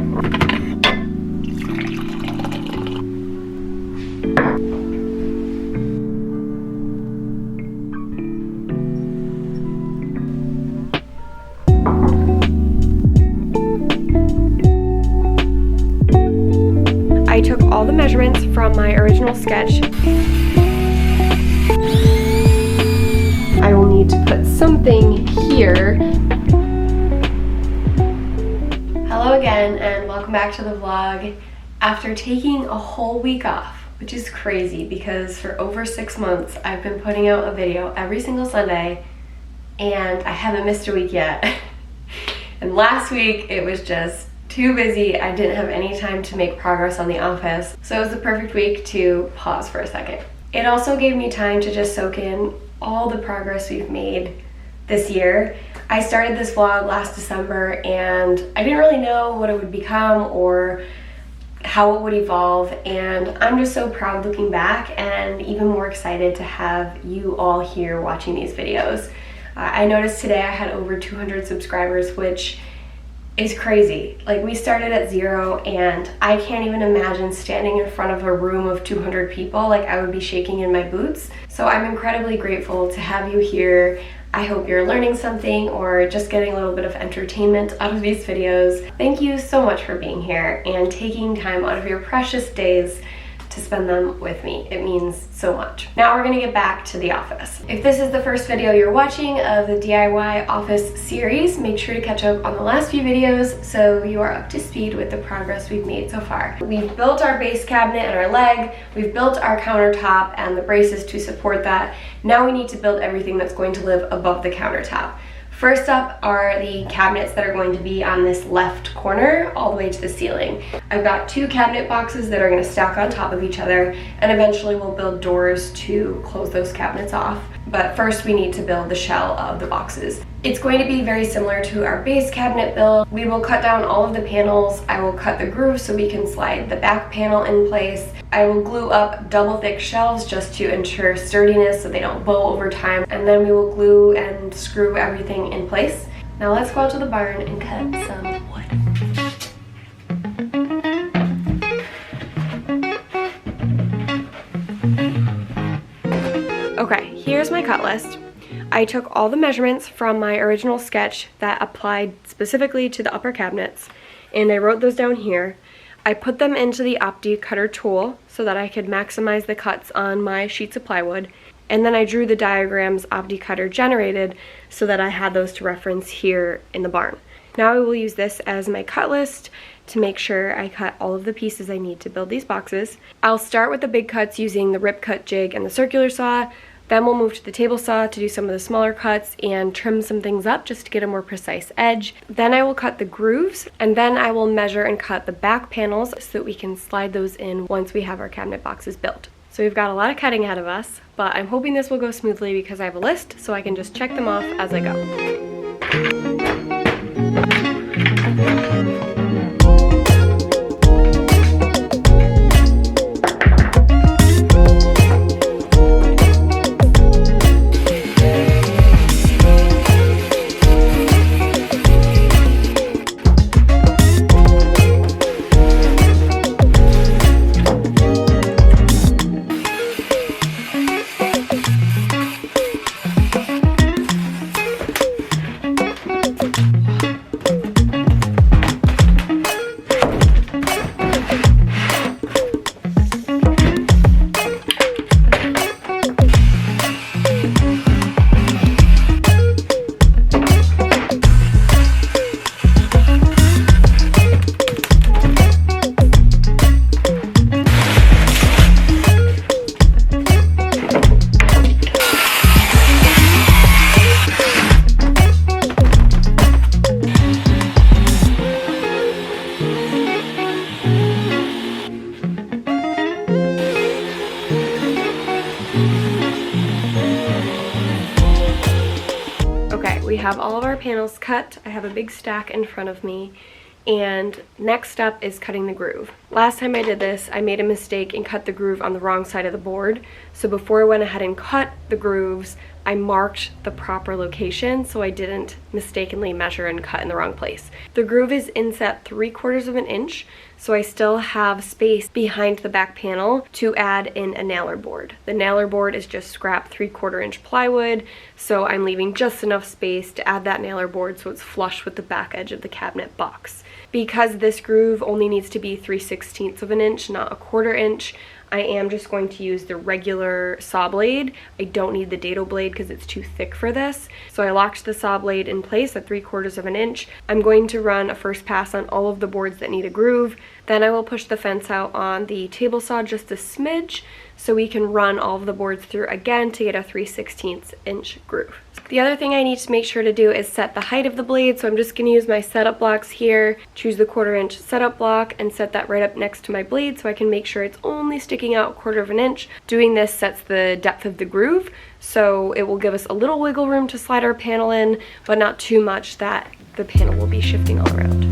I took all the measurements from my original sketch. I will need to put something here. Hello again and welcome back to the vlog. After taking a whole week off, which is crazy because for over 6 months I've been putting out a video every single Sunday and I haven't missed a week yet. And last week it was just too busy. I didn't have any time to make progress on the office, so it was the perfect week to pause for a second. It also gave me time to just soak in all the progress we've made this year. I started this vlog last December and I didn't really know what it would become or how it would evolve, and I'm just so proud looking back and even more excited to have you all here watching these videos. I noticed today I had over 200 subscribers, which is crazy. Like, we started at 0 and I can't even imagine standing in front of a room of 200 people. Like, I would be shaking in my boots. So I'm incredibly grateful to have you here. I hope you're learning something or just getting a little bit of entertainment out of these videos. Thank you so much for being here and taking time out of your precious days to spend them with me. It means so much. Now we're gonna get back to the office. If this is the first video you're watching of the DIY office series, make sure to catch up on the last few videos so you are up to speed with the progress we've made so far. We've built our base cabinet and our leg, we've built our countertop and the braces to support that. Now we need to build everything that's going to live above the countertop. First up are the cabinets that are going to be on this left corner all the way to the ceiling. I've got 2 cabinet boxes that are going to stack on top of each other, and eventually we'll build doors to close those cabinets off. But first we need to build the shell of the boxes. It's going to be very similar to our base cabinet build. We will cut down all of the panels. I will cut the grooves so we can slide the back panel in place. I will glue up double thick shelves just to ensure sturdiness so they don't bow over time. And then we will glue and screw everything in place. Now let's go out to the barn and cut some wood. Okay, here's my cut list. I took all the measurements from my original sketch that applied specifically to the upper cabinets, and I wrote those down here. I put them into the Opti cutter tool so that I could maximize the cuts on my sheets of plywood, and then I drew the diagrams Opti cutter generated so that I had those to reference here in the barn. Now I will use this as my cut list to make sure I cut all of the pieces I need to build these boxes. I'll start with the big cuts using the rip cut jig and the circular saw. Then we'll move to the table saw to do some of the smaller cuts and trim some things up just to get a more precise edge. Then I will cut the grooves, and then I will measure and cut the back panels so that we can slide those in once we have our cabinet boxes built. So we've got a lot of cutting ahead of us, but I'm hoping this will go smoothly because I have a list so I can just check them off as I go. We have all of our panels cut. I have a big stack in front of me, and next step is cutting the groove. Last time I did this, I made a mistake and cut the groove on the wrong side of the board. So before I went ahead and cut the grooves, I marked the proper location so I didn't mistakenly measure and cut in the wrong place. The groove is inset 3/4 of an inch, so I still have space behind the back panel to add in a nailer board. The nailer board is just scrap 3/4 inch plywood, so I'm leaving just enough space to add that nailer board so it's flush with the back edge of the cabinet box. Because this groove only needs to be 3/16 of an inch, not 1/4 inch, I am just going to use the regular saw blade. I don't need the dado blade because it's too thick for this. So I locked the saw blade in place at 3/4 of an inch. I'm going to run a first pass on all of the boards that need a groove. Then I will push the fence out on the table saw just a smidge so we can run all of the boards through again to get a 3/16 inch groove. The other thing I need to make sure to do is set the height of the blade, so I'm just going to use my setup blocks here, choose the 1/4 inch setup block, and set that right up next to my blade so I can make sure it's only sticking out 1/4 of an inch. Doing this sets the depth of the groove, so it will give us a little wiggle room to slide our panel in, but not too much that the panel will be shifting all around.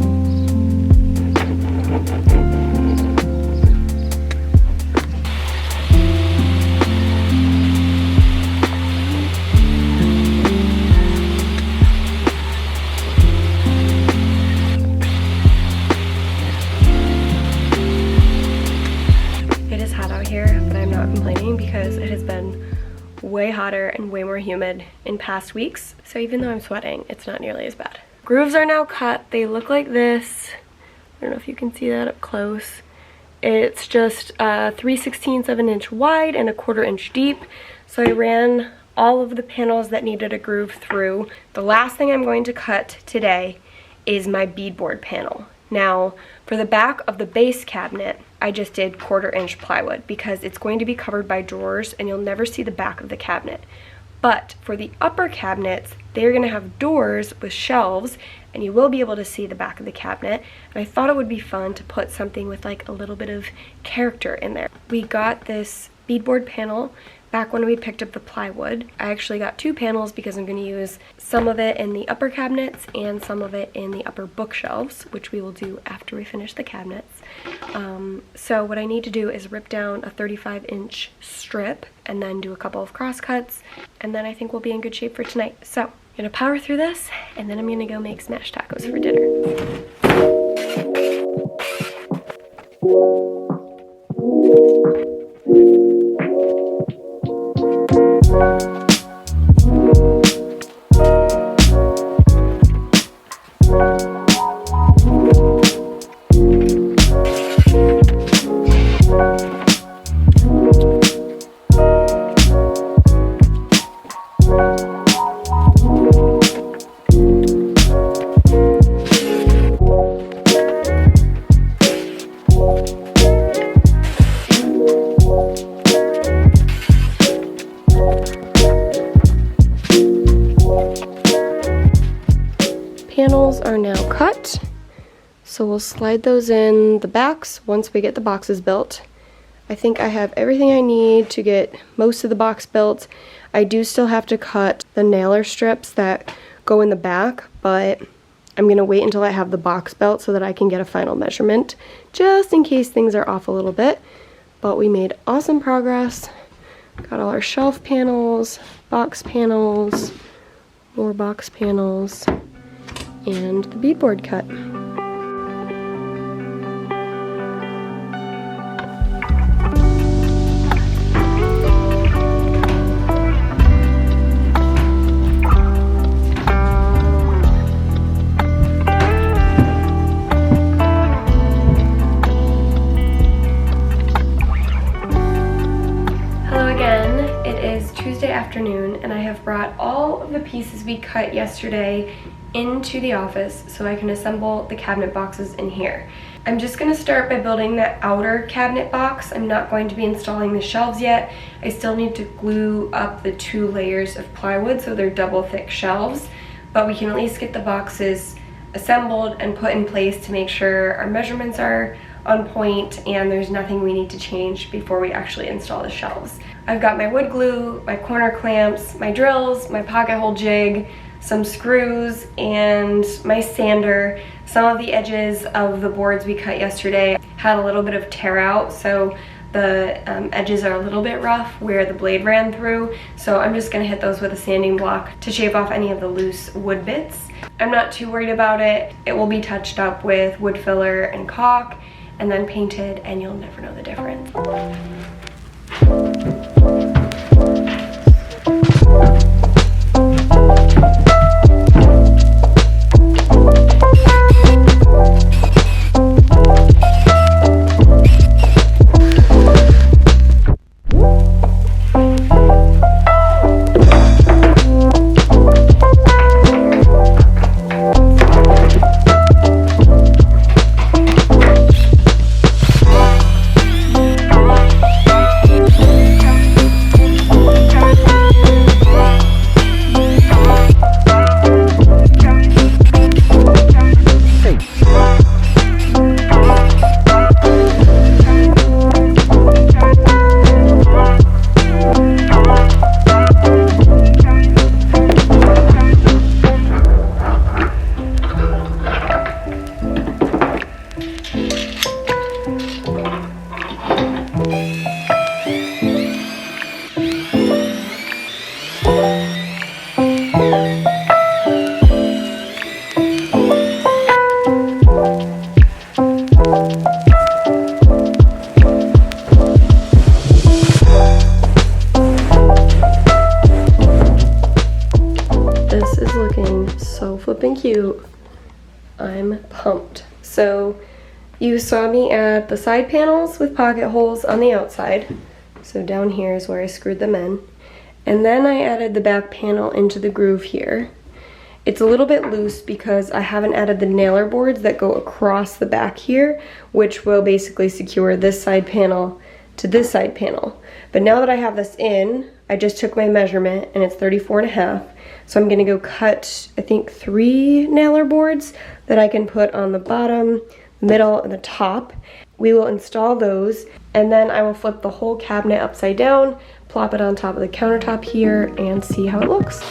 Because it has been way hotter and way more humid in past weeks. So even though I'm sweating, it's not nearly as bad. Grooves are now cut. They look like this. I don't know if you can see that up close. It's just 3/16 of an inch wide and 1/4 inch deep. So I ran all of the panels that needed a groove through. The last thing I'm going to cut today is my beadboard panel. Now, for the back of the base cabinet, I just did 1/4 inch plywood because it's going to be covered by drawers and you'll never see the back of the cabinet. But for the upper cabinets, they're going to have doors with shelves and you will be able to see the back of the cabinet. And I thought it would be fun to put something with like a little bit of character in there. We got this beadboard panel back when we picked up the plywood. I actually got 2 panels because I'm going to use some of it in the upper cabinets and some of it in the upper bookshelves, which we will do after we finish the cabinets. So what I need to do is rip down a 35-inch strip and then do a couple of cross cuts, and then I think we'll be in good shape for tonight. So I'm going to power through this, and then I'm going to go make smashed tacos for dinner. Panels are now cut, so we'll slide those in the backs once we get the boxes built. I think I have everything I need to get most of the box built. I do still have to cut the nailer strips that go in the back, but I'm going to wait until I have the box built so that I can get a final measurement, just in case things are off a little bit. But we made awesome progress. Got all our shelf panels, box panels, more box panels, and the beadboard cut. Hello again. It is Tuesday afternoon and I have brought all of the pieces we cut yesterday into the office so I can assemble the cabinet boxes in here. I'm just going to start by building the outer cabinet box. I'm not going to be installing the shelves yet. I still need to glue up the 2 layers of plywood so they're double thick shelves, but we can at least get the boxes assembled and put in place to make sure our measurements are on point and there's nothing we need to change before we actually install the shelves. I've got my wood glue, my corner clamps, my drills, my pocket hole jig, some screws, and my sander. Some of the edges of the boards we cut yesterday had a little bit of tear out, so the edges are a little bit rough where the blade ran through, so I'm just gonna hit those with a sanding block to shave off any of the loose wood bits. I'm not too worried about it. It will be touched up with wood filler and caulk and then painted, and you'll never know the difference. Flipping cute. I'm pumped. So you saw me add the side panels with pocket holes on the outside. So down here is where I screwed them in. And then I added the back panel into the groove here. It's a little bit loose because I haven't added the nailer boards that go across the back here, which will basically secure this side panel to this side panel. But now that I have this in, I just took my measurement and it's 34.5. So I'm gonna go cut, I think, 3 nailer boards that I can put on the bottom, the middle, and the top. We will install those, and then I will flip the whole cabinet upside down, plop it on top of the countertop here, and see how it looks.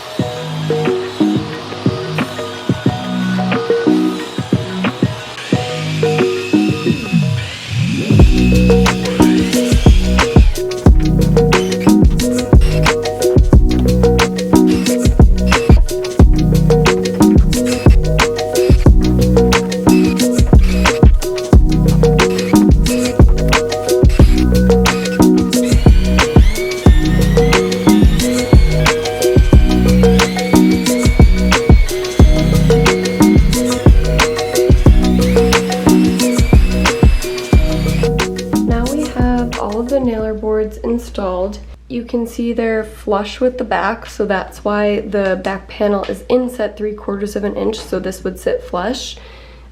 Installed. You can see they're flush with the back, so that's why the back panel is inset 3/4 of an inch, so this would sit flush.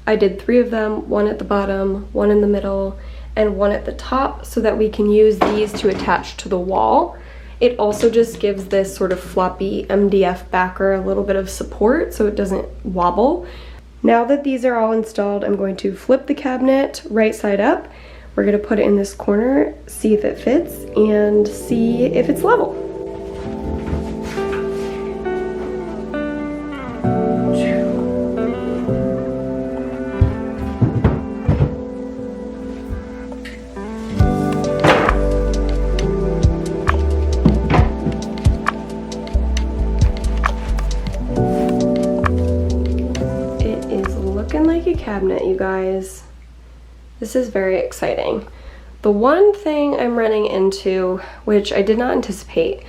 I did 3 of them, 1 at the bottom, 1 in the middle, and 1 at the top, so that we can use these to attach to the wall. It also just gives this sort of floppy MDF backer a little bit of support so it doesn't wobble. Now that these are all installed, I'm going to flip the cabinet right side up. We're gonna put it in this corner, see if it fits, and see if it's level. It is looking like a cabinet, you guys. This is very exciting. The one thing I'm running into, which I did not anticipate,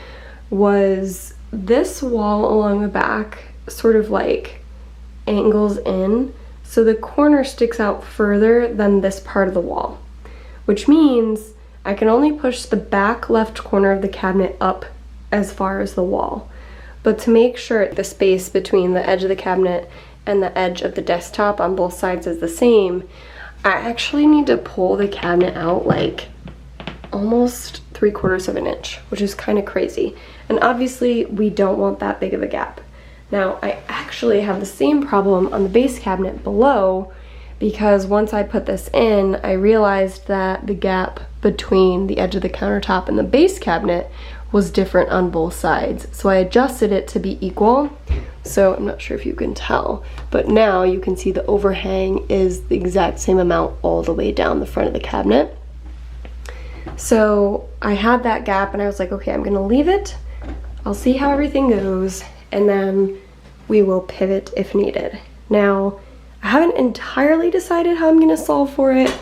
was this wall along the back sort of like angles in, so the corner sticks out further than this part of the wall, which means I can only push the back left corner of the cabinet up as far as the wall. But to make sure the space between the edge of the cabinet and the edge of the desktop on both sides is the same, I actually need to pull the cabinet out like almost 3/4 of an inch, which is kind of crazy. And obviously we don't want that big of a gap. Now I actually have the same problem on the base cabinet below, because once I put this in, I realized that the gap between the edge of the countertop and the base cabinet was different on both sides. So I adjusted it to be equal. So I'm not sure if you can tell, but now you can see the overhang is the exact same amount all the way down the front of the cabinet. So I had that gap and I was like, okay, I'm gonna leave it. I'll see how everything goes and then we will pivot if needed. Now, I haven't entirely decided how I'm gonna solve for it.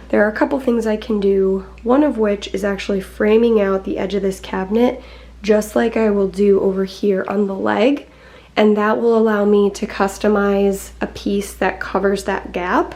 There are a couple things I can do, one of which is actually framing out the edge of this cabinet just like I will do over here on the leg, and that will allow me to customize a piece that covers that gap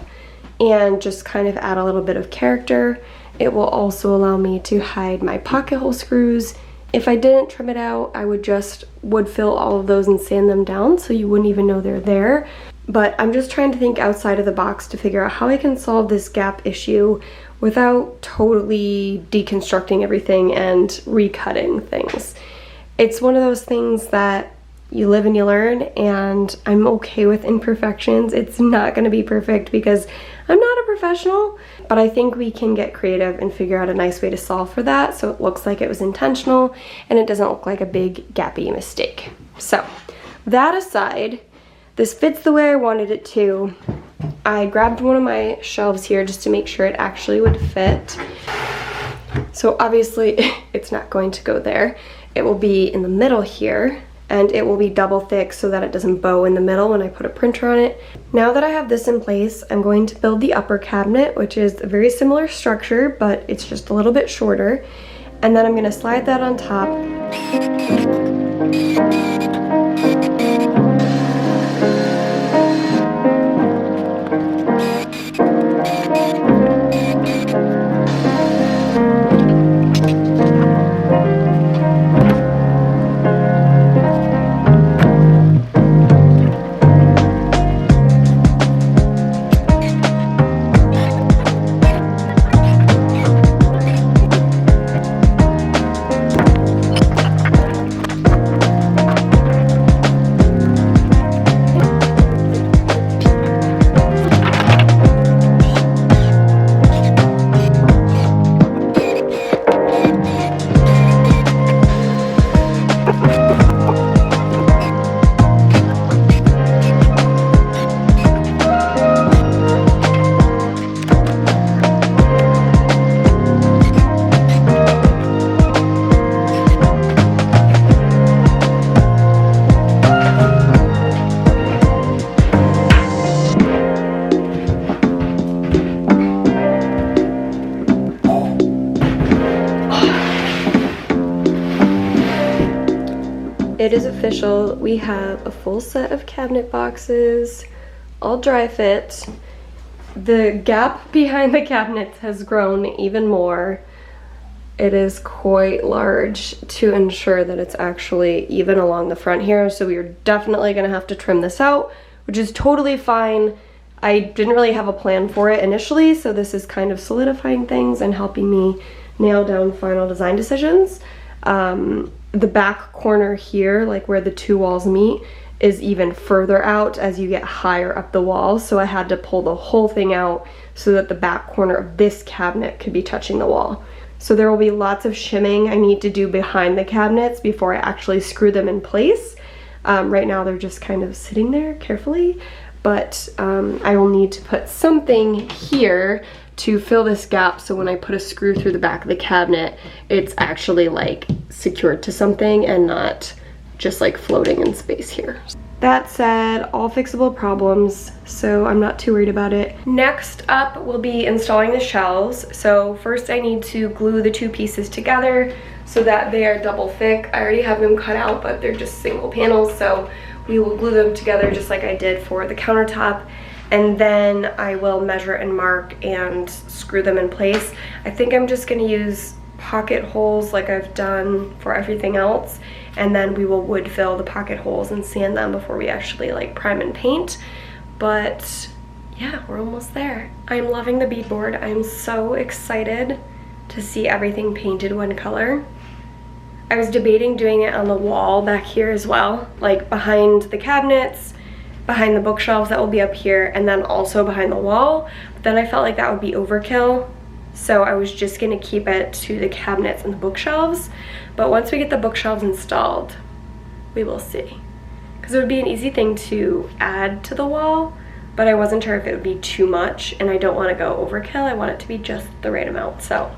and just kind of add a little bit of character. It will also allow me to hide my pocket hole screws. If I didn't trim it out, I would just wood fill all of those and sand them down so you wouldn't even know they're there. But I'm just trying to think outside of the box to figure out how I can solve this gap issue without totally deconstructing everything and recutting things. It's one of those things that you live and you learn, and I'm okay with imperfections. It's not gonna be perfect because I'm not a professional, but I think we can get creative and figure out a nice way to solve for that so it looks like it was intentional and it doesn't look like a big gappy mistake. So that aside, this fits the way I wanted it to. I grabbed one of my shelves here just to make sure it actually would fit. So obviously it's not going to go there. It will be in the middle here, and it will be double thick so that it doesn't bow in the middle when I put a printer on it. Now that I have this in place, I'm going to build the upper cabinet, which is a very similar structure, but it's just a little bit shorter. And then I'm gonna slide that on top. It is official. We have a full set of cabinet boxes, all dry fit. The gap behind the cabinets has grown even more. It is quite large to ensure that it's actually even along the front here. So we are definitely gonna have to trim this out, which is totally fine. I didn't really have a plan for it initially, so this is kind of solidifying things and helping me nail down final design decisions. The back corner here, like where the two walls meet, is even further out as you get higher up the wall. So I had to pull the whole thing out so that the back corner of this cabinet could be touching the wall. So there will be lots of shimming I need to do behind the cabinets before I actually screw them in place. Right now they're just kind of sitting there carefully, but I will need to put something here to fill this gap so when I put a screw through the back of the cabinet, it's actually like secured to something and not just like floating in space here. That said, all fixable problems, so I'm not too worried about it. Next up will be installing the shelves. So first I need to glue the two pieces together so that they are double thick. I already have them cut out, but they're just single panels, so we will glue them together just like I did for the countertop. And then I will measure and mark and screw them in place. I think I'm just gonna use pocket holes like I've done for everything else, and then we will wood fill the pocket holes and sand them before we actually like prime and paint. But yeah, we're almost there. I'm loving the beadboard. I'm so excited to see everything painted one color. I was debating doing it on the wall back here as well, like behind the cabinets, behind the bookshelves that will be up here, and then also behind the wall. But then I felt like that would be overkill, so I was just gonna keep it to the cabinets and the bookshelves. But once we get the bookshelves installed, we will see. Because it would be an easy thing to add to the wall, but I wasn't sure if it would be too much, and I don't want to go overkill. I want it to be just the right amount. So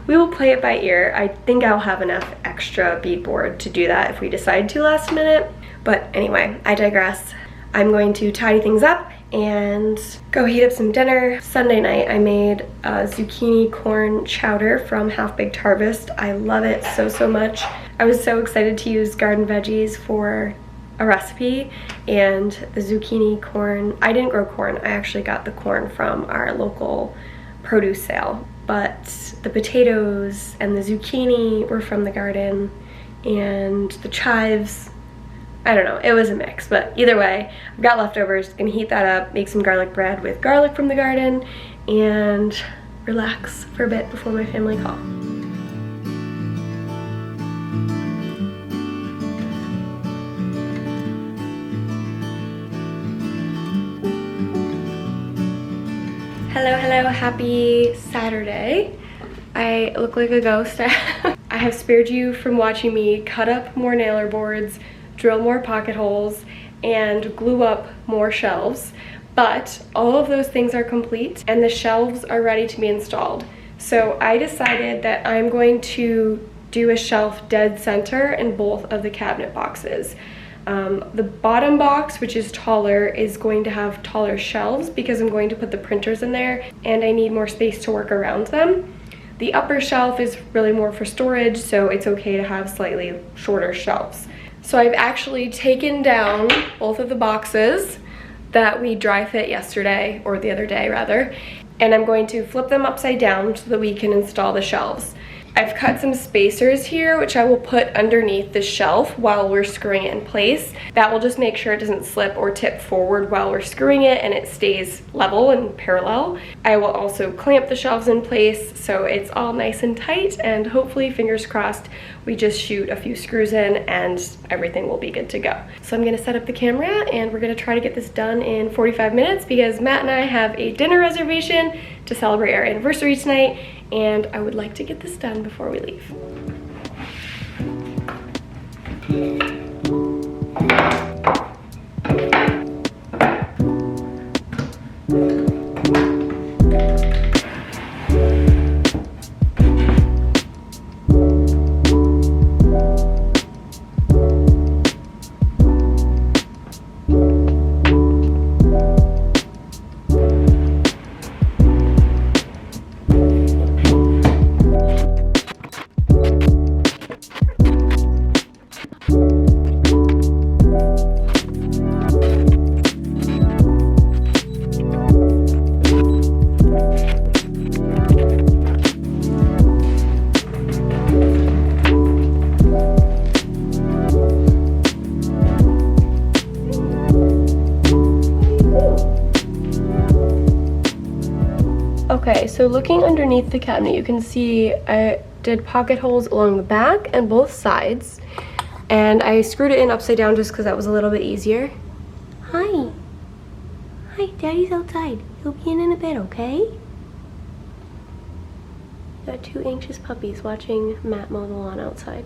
we will play it by ear. I think I'll have enough extra beadboard to do that if we decide to last minute. But anyway, I digress. I'm going to tidy things up and go heat up some dinner. Sunday night I made a zucchini corn chowder from Half Baked Harvest. I love it so, so much. I was so excited to use garden veggies for a recipe, and the zucchini corn, I didn't grow corn, I actually got the corn from our local produce sale, but the potatoes and the zucchini were from the garden, and the chives, I don't know, it was a mix, but either way, I've got leftovers. Gonna heat that up, make some garlic bread with garlic from the garden, and relax for a bit before my family call. Hello, hello, happy Saturday. I look like a ghost. I have spared you from watching me cut up more nailer boards, drill more pocket holes, and glue up more shelves. But all of those things are complete and the shelves are ready to be installed. So I decided that I'm going to do a shelf dead center in both of the cabinet boxes. The bottom box, which is taller, is going to have taller shelves because I'm going to put the printers in there and I need more space to work around them. The upper shelf is really more for storage, so it's okay to have slightly shorter shelves. So I've actually taken down both of the boxes that we dry fit yesterday, or the other day rather, and I'm going to flip them upside down so that we can install the shelves. I've cut some spacers here, which I will put underneath the shelf while we're screwing it in place. That will just make sure it doesn't slip or tip forward while we're screwing it and it stays level and parallel. I will also clamp the shelves in place so it's all nice and tight, and hopefully, fingers crossed, we just shoot a few screws in and everything will be good to go. So I'm gonna set up the camera and we're gonna try to get this done in 45 minutes because Matt and I have a dinner reservation to celebrate our anniversary tonight, and I would like to get this done before we leave. Okay, so looking underneath the cabinet, you can see I did pocket holes along the back and both sides, and I screwed it in upside down just because that was a little bit easier. Hi. Hi, Daddy's outside. He'll be in a bit, okay? Got two anxious puppies watching Matt mow the lawn outside.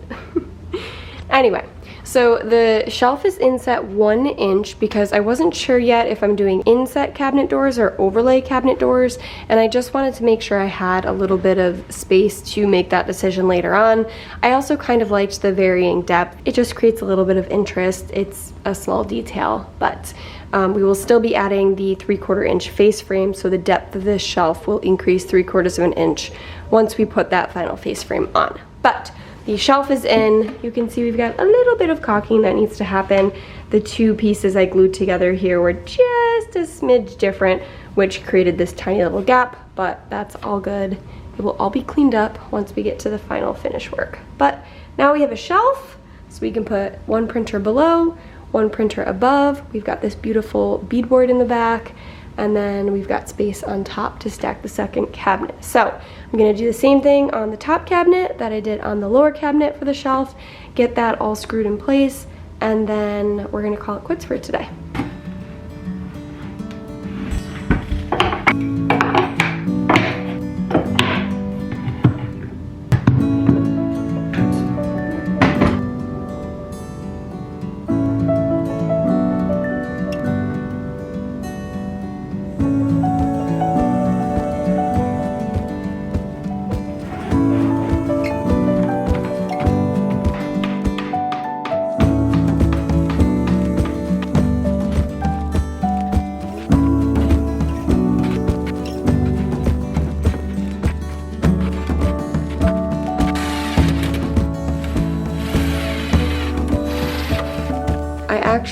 Anyway, so the shelf is inset 1 inch because I wasn't sure yet if I'm doing inset cabinet doors or overlay cabinet doors, and I just wanted to make sure I had a little bit of space to make that decision later on. I also kind of liked the varying depth. It just creates a little bit of interest. It's a small detail, but we will still be adding the 3/4 inch face frame, so the depth of this shelf will increase 3/4 of an inch once we put that final face frame on. But the shelf is in. You can see we've got a little bit of caulking that needs to happen. The two pieces I glued together here were just a smidge different, which created this tiny little gap, but that's all good. It will all be cleaned up once we get to the final finish work. But now we have a shelf, so we can put one printer below, one printer above. We've got this beautiful beadboard in the back, and then we've got space on top to stack the second cabinet. So I'm gonna do the same thing on the top cabinet that I did on the lower cabinet for the shelf, get that all screwed in place, and then we're gonna call it quits for today.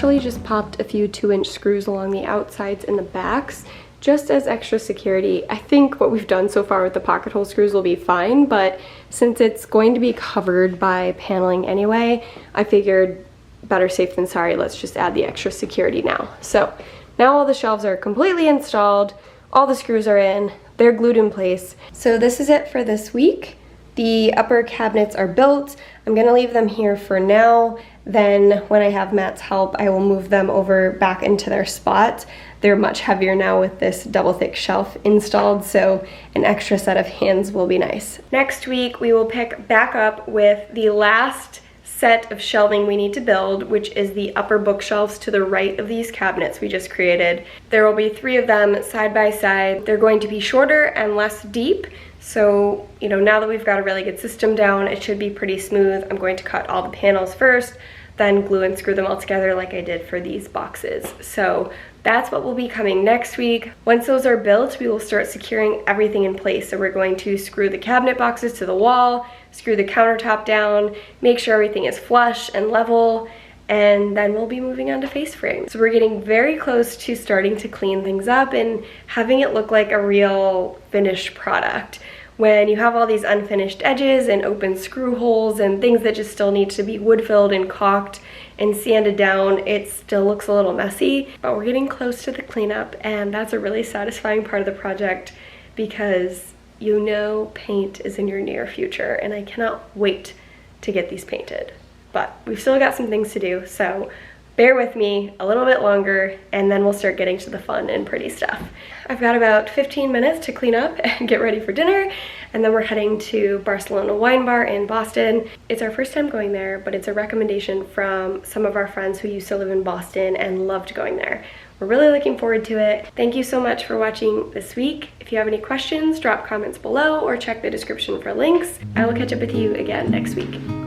actually just popped a few 2-inch screws along the outsides and the backs just as extra security. I think what we've done so far with the pocket hole screws will be fine, but since it's going to be covered by paneling anyway, I figured better safe than sorry, let's just add the extra security now. So now all the shelves are completely installed, all the screws are in, they're glued in place. So this is it for this week. The upper cabinets are built. I'm gonna leave them here for now. Then when I have Matt's help, I will move them over back into their spot. They're much heavier now with this double thick shelf installed, so an extra set of hands will be nice. Next week, we will pick back up with the last set of shelving we need to build, which is the upper bookshelves to the right of these cabinets we just created. There will be 3 of them side by side. They're going to be shorter and less deep, so now that we've got a really good system down, it should be pretty smooth. I'm going to cut all the panels first, then glue and screw them all together like I did for these boxes. So that's what will be coming next week. Once those are built, we will start securing everything in place. So we're going to screw the cabinet boxes to the wall, screw the countertop down, make sure everything is flush and level, and then we'll be moving on to face frame. So we're getting very close to starting to clean things up and having it look like a real finished product. When you have all these unfinished edges and open screw holes and things that just still need to be wood filled and caulked and sanded down, it still looks a little messy, but we're getting close to the cleanup, and that's a really satisfying part of the project because paint is in your near future, and I cannot wait to get these painted. But we've still got some things to do, so bear with me a little bit longer and then we'll start getting to the fun and pretty stuff. I've got about 15 minutes to clean up and get ready for dinner, and then we're heading to Barcelona Wine Bar in Boston. It's our first time going there, but it's a recommendation from some of our friends who used to live in Boston and loved going there. We're really looking forward to it. Thank you so much for watching this week. If you have any questions, drop comments below or check the description for links. I will catch up with you again next week.